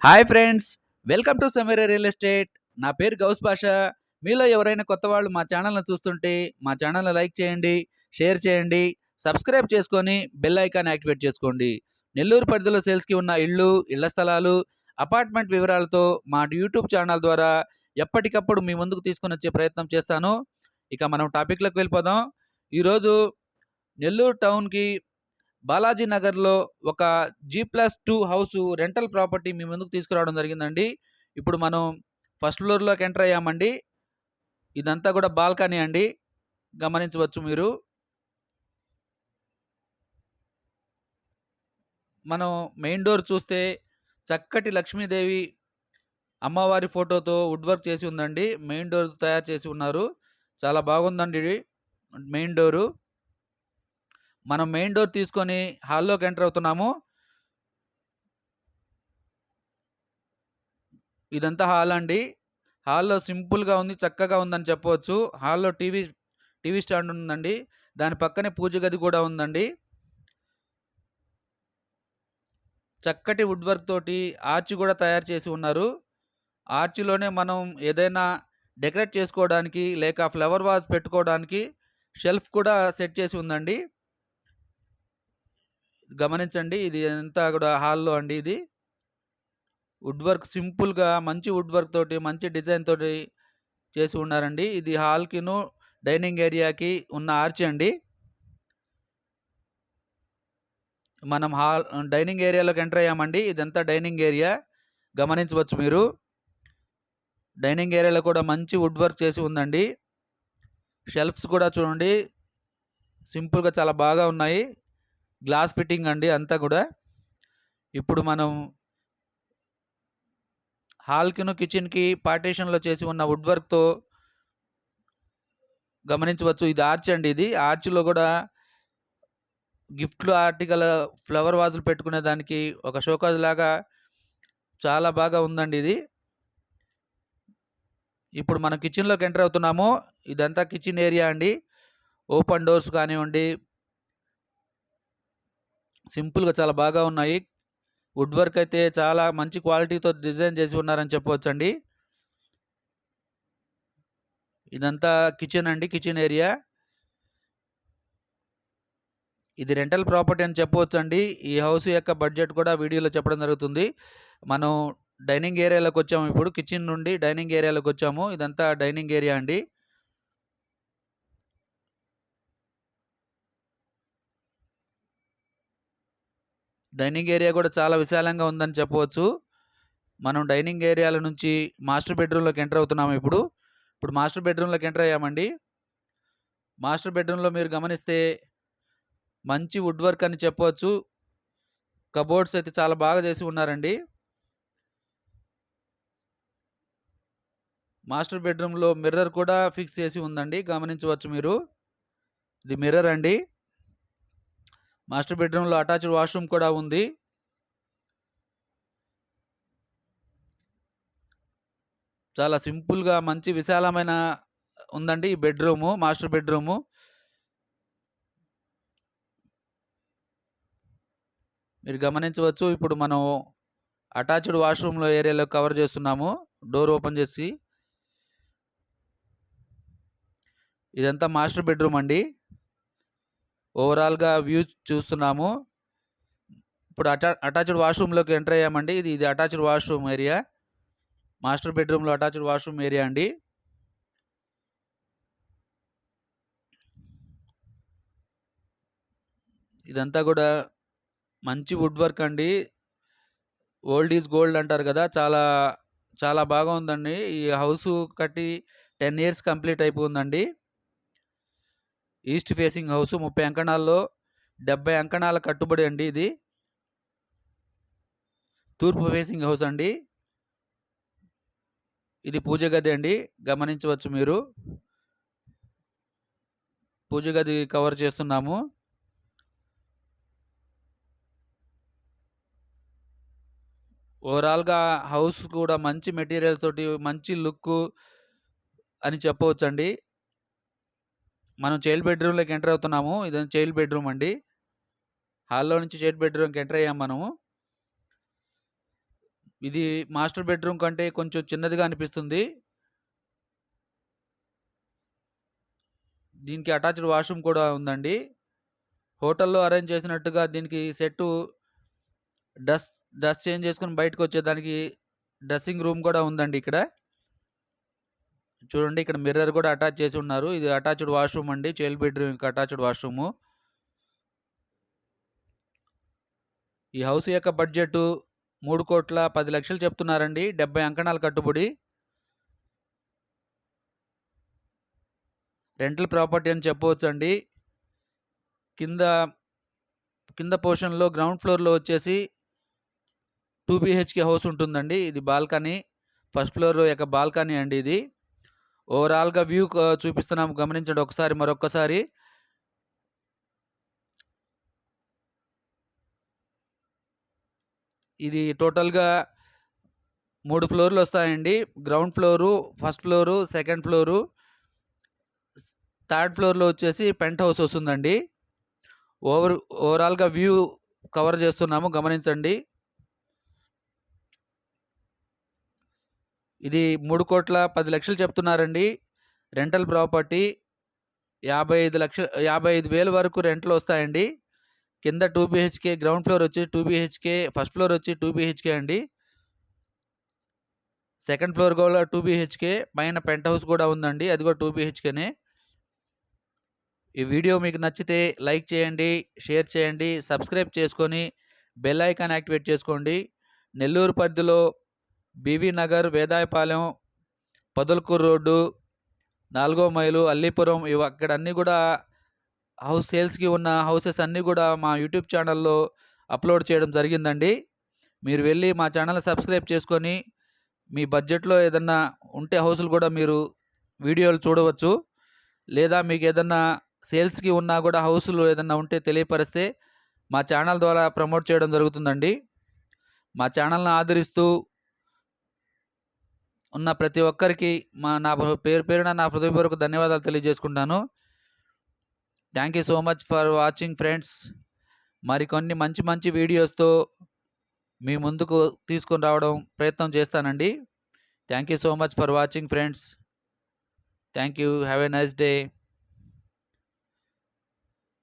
Hi friends, welcome to Sameera real estate. నా పేరు గౌస్ బాషా. మీలో ఎవరైనా కొత్త వాళ్ళు మా ఛానల్ని చూస్తుంటే మా ఛానల్ని లైక్ చేయండి, షేర్ చేయండి, సబ్స్క్రైబ్ చేసుకొని బెల్ ఐకాన్ యాక్టివేట్ చేసుకోండి. నెల్లూరు పరిధిలో సేల్స్కి ఉన్న ఇళ్ళు, ఇళ్ల స్థలాలు, అపార్ట్మెంట్ వివరాలతో మా యూట్యూబ్ ఛానల్ ద్వారా ఎప్పటికప్పుడు మీ ముందుకు తీసుకొని వచ్చే ప్రయత్నం చేస్తాను. ఇక మనం టాపిక్లోకి వెళ్ళిపోదాం. ఈరోజు నెల్లూరు టౌన్కి బాలాజీ నగర్లో ఒక G+2 హౌస్ రెంటల్ ప్రాపర్టీ మీ ముందుకు తీసుకురావడం జరిగిందండి. ఇప్పుడు మనం ఫస్ట్ ఫ్లోర్లోకి ఎంటర్ అయ్యామండి. ఇదంతా కూడా బాల్కనీ అండి, గమనించవచ్చు మీరు. మనం మెయిన్ డోర్ చూస్తే చక్కటి లక్ష్మీదేవి అమ్మవారి ఫోటోతో వుడ్ వర్క్ చేసి ఉందండి. మెయిన్ డోర్ తయారు చేసి ఉన్నారు, చాలా బాగుందండి ఇది మెయిన్ డోరు. మనం మెయిన్ డోర్ తీసుకొని హాల్లోకి ఎంటర్ అవుతున్నాము. ఇదంతా హాల్ అండి. హాల్‌లో సింపుల్‌గా ఉంది, చక్కగా ఉందని చెప్పవచ్చు. హాల్‌లో టీవీ స్టాండ్ ఉందండి. దాని పక్కనే పూజ గది కూడా ఉందండి. చక్కటి వుడ్ వర్క్ తోటి ఆర్చ్ కూడా తయారు చేసి ఉన్నారు. ఆర్చ్‌లోనే మనం ఏదైనా డెకరేట్ చేసుకోవడానికి లేక ఫ్లవర్ వాజ్ పెట్టుకోవడానికి షెల్ఫ్ కూడా సెట్ చేసి ఉందండి. గమనించండి, ఇది అంతా కూడా హాల్‌లో అండి ఇది. వుడ్ వర్క్ సింపుల్‌గా మంచి వుడ్ వర్క్ తోటి, మంచి డిజైన్ తోటి చేసి ఉన్నారండి. ఇది హాల్‌కిను, డైనింగ్ ఏరియాకి ఉన్న ఆర్చ్ అండి. మనం డైనింగ్ ఏరియాలోకి ఎంటర్ అయ్యామండి. ఇదంతా డైనింగ్ ఏరియా, గమనించవచ్చు మీరు. డైనింగ్ ఏరియాలో కూడా మంచి వుడ్ వర్క్ చేసి ఉందండి. షెల్ఫ్స్ కూడా చూడండి, సింపుల్‌గా చాలా బాగా ఉన్నాయి. గ్లాస్ ఫిట్టింగ్ అండి అంతా కూడా. ఇప్పుడు మనం హాల్‌కిను, కిచెన్‌కి పార్టీషన్‌లో చేసి ఉన్న వుడ్ వర్క్‌తో గమనించవచ్చు. ఇది ఆర్చ్ అండి ఇది. ఆర్చ్‌లో కూడా గిఫ్ట్‌లు ఆర్టికల్ ఫ్లవర్ వాజులు పెట్టుకునే దానికి ఒక షోకేస్ లాగా చాలా బాగా ఉందండి ఇది. ఇప్పుడు మనం కిచెన్‌లోకి ఎంటర్ అవుతున్నాము. ఇదంతా కిచెన్ ఏరియా అండి. ఓపెన్ డోర్స్ కానివ్వండి, సింపుల్‌గా చాలా బాగా ఉన్నాయి. వుడ్ వర్క్ అయితే చాలా మంచి క్వాలిటీతో డిజైన్ చేసి ఉన్నారని చెప్పవచ్చండి. ఇదంతా కిచెన్ అండి, కిచెన్ ఏరియా. ఇది రెంటల్ ప్రాపర్టీ అని చెప్పవచ్చండి. ఈ హౌస్ యొక్క బడ్జెట్ కూడా వీడియోలో చెప్పడం జరుగుతుంది. మనం డైనింగ్ ఏరియాలోకి వచ్చాము. ఇప్పుడు కిచెన్ నుండి డైనింగ్ ఏరియాలోకి వచ్చాము. ఇదంతా డైనింగ్ ఏరియా అండి. డైనింగ్ ఏరియా కూడా చాలా విశాలంగా ఉందని చెప్పవచ్చు. మనం డైనింగ్ ఏరియాల నుంచి మాస్టర్ బెడ్రూమ్‌లోకి ఎంటర్ అవుతున్నాము ఇప్పుడు. ఇప్పుడు మాస్టర్ బెడ్రూమ్‌లోకి ఎంటర్ అయ్యామండి. మాస్టర్ బెడ్రూమ్‌లో మీరు గమనిస్తే మంచి వుడ్ వర్క్ అని చెప్పవచ్చు. కబోర్డ్స్ అయితే చాలా బాగా చేసి ఉన్నారండి. మాస్టర్ బెడ్రూమ్‌లో మిర్రర్ కూడా ఫిక్స్ చేసి ఉందండి, గమనించవచ్చు మీరు. ఇది మిర్రర్ అండి. మాస్టర్ బెడ్రూమ్‌లో అటాచ్డ్ వాష్‌రూమ్ కూడా ఉంది. చాలా సింపుల్‌గా మంచి విశాలమైన ఉందండి ఈ బెడ్రూము, మాస్టర్ బెడ్రూము. మీరు గమనించవచ్చు. ఇప్పుడు మనం అటాచ్డ్ వాష్‌రూమ్‌లో ఏరియాలో కవర్ చేస్తున్నాము, డోర్ ఓపెన్ చేసి. ఇదంతా మాస్టర్ బెడ్రూమ్ అండి. ఓవరాల్‌గా వ్యూ చూస్తున్నాము. ఇప్పుడు అటాచ్డ్ వాష్‌రూమ్‌లోకి ఎంటర్ అయ్యామండి. ఇది అటాచ్డ్ వాష్‌రూమ్ ఏరియా. మాస్టర్ బెడ్రూమ్‌లో అటాచ్డ్ వాష్‌రూమ్ ఏరియా అండి. ఇదంతా కూడా మంచి వుడ్ వర్క్ అండి. ఓల్డ్ ఈజ్ గోల్డ్ అంటారు కదా! చాలా చాలా బాగా ఉందండి. ఈ హౌసు కట్టి 10 ఇయర్స్ కంప్లీట్ అయిపోయిందండి. ఈస్ట్ ఫేసింగ్ హౌసు, 30 అంకణాల్లో 70 అంకణాల కట్టుబడి అండి ఇది. తూర్పు ఫేసింగ్ హౌస్ అండి. ఇది పూజ గది అండి, గమనించవచ్చు మీరు. పూజ గది కవర్ చేస్తున్నాము. ఓవరాల్‌గా హౌస్ కూడా మంచి మెటీరియల్స్ తోటి మంచి లుక్కు అని చెప్పవచ్చండి. మనం చైల్డ్ బెడ్రూమ్‌లోకి ఎంటర్ అవుతున్నాము. ఇదేమో చైల్డ్ బెడ్రూమ్ అండి. హాల్‌లో నుంచి చైల్డ్ బెడ్రూమ్‌కి ఎంటర్ అయ్యాము మనము. ఇది మాస్టర్ బెడ్‌రూమ్ కంటే కొంచెం చిన్నదిగా అనిపిస్తుంది. దీనికి అటాచ్డ్ వాష్‌రూమ్ కూడా ఉందండి. హోటల్‌లో అరేంజ్ చేసినట్టుగా దీనికి సెట్టు డ్రెస్ డ్రెస్ చేంజ్ చేసుకొని బయటకొచ్చేదానికి డ్రెస్సింగ్ రూమ్ కూడా ఉందండి ఇక్కడ. చూడండి ఇక్కడ మిర్రర్ కూడా అటాచ్ చేసి ఉన్నారు. ఇది అటాచ్డ్ వాష్‌రూమ్ అండి. చైల్డ్ బెడ్‌రూమ్‌కి అటాచ్డ్ వాష్‌రూము. ఈ హౌస్ యొక్క బడ్జెటు 3,10,00,000 చెప్తున్నారండి. 70 అంకణాల కట్టుబడి. రెంటల్ ప్రాపర్టీ అని చెప్పవచ్చండి. కింద కింద పోర్షన్‌లో గ్రౌండ్ ఫ్లోర్‌లో వచ్చేసి 2 బీహెచ్‌కే హౌస్ ఉంటుందండి. ఇది బాల్కనీ. ఫస్ట్ ఫ్లోర్ యొక్క బాల్కనీ అండి ఇది. ఓవరాల్‌గా వ్యూ చూపిస్తున్నాము గమనించండి మరొక్కసారి. ఇది టోటల్‌గా 3 ఫ్లోర్‌లొస్తాయండి. Ground floor, first floor, second floor, third ఫ్లోర్‌లో వచ్చేసి పెంట్ హౌస్ వస్తుందండి. ఓవరాల్‌గా వ్యూ కవర్ చేస్తున్నాము గమనించండి. ఇది 3,10,00,000 చెప్తున్నారండి. రెంటల్ ప్రాపర్టీ 55,000 వరకు రెంట్‌లొస్తాయండి. కింద 2 బీహెచ్‌కే గ్రౌండ్ ఫ్లోర్ వచ్చి 2 బీహెచ్‌కే, ఫస్ట్ ఫ్లోర్ వచ్చి 2 బీహెచ్‌కే అండి. సెకండ్ ఫ్లోర్ కూడా 2 బీహెచ్‌కే. పైన పెంట్ హౌస్ కూడా ఉందండి. అది కూడా 2 బీహెచ్‌కేనే. ఈ వీడియో మీకు నచ్చితే లైక్ చేయండి, షేర్ చేయండి, సబ్స్క్రైబ్ చేసుకొని బెల్ ఐకాన్ యాక్టివేట్ చేసుకోండి. నెల్లూరు పరిధిలో బీవీ నగర్, వేదాయపాలెం, పొదలకూరు రోడ్డు, 4 మైలు, అల్లీపురం అక్కడ అన్నీ కూడా హౌస్ సేల్స్‌కి ఉన్న హౌసెస్ అన్నీ కూడా మా యూట్యూబ్ ఛానల్‌లో అప్‌లోడ్ చేయడం జరిగిందండి. మీరు వెళ్లి మా ఛానెల్‌ని సబ్స్క్రైబ్ చేసుకొని మీ బడ్జెట్‌లో ఏదన్నా ఉంటే హౌసులు కూడా మీరు వీడియోలు చూడవచ్చు. లేదా మీకేదన్నా సేల్స్‌కి ఉన్నా కూడా హౌసులు ఏదన్నా ఉంటే తెలియపరిస్తే మా ఛానల్ ద్వారా ప్రమోట్ చేయడం జరుగుతుందండి. మా ఛానల్‌ని ఆదరిస్తూ ఉన్న ప్రతి ఒక్కరికి నా పేరు పేరున నా హృదయపూర్వక ధన్యవాదాలు తెలియజేసుకుంటాను. Thank you so much for watching friends. మరికొన్ని మంచి మంచి వీడియోస్‌తో మీ ముందుకు తీసుకొని రావడం ప్రయత్నం చేస్తానండి. Thank you so much for watching friends. Thank you. Have a nice day.